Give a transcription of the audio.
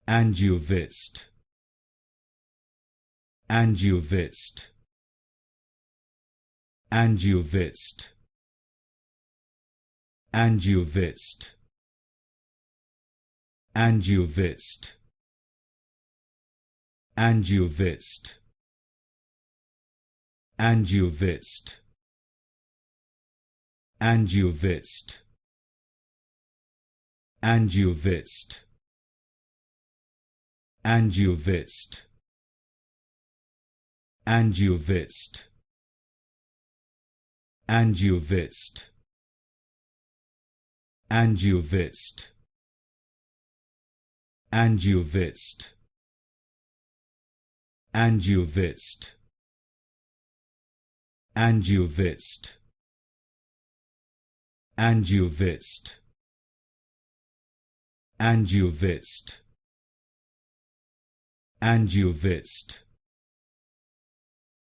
Angiovist, Angiovist, Angiovist, Angiovist, Angiovist, Angiovist, Angiovist, Angiovist, Angiovist, Angiovist, Angiovist, Angiovist, Angiovist, Angiovist, Angiovist, Angiovist, Angiovist, Angiovist, Angiovist,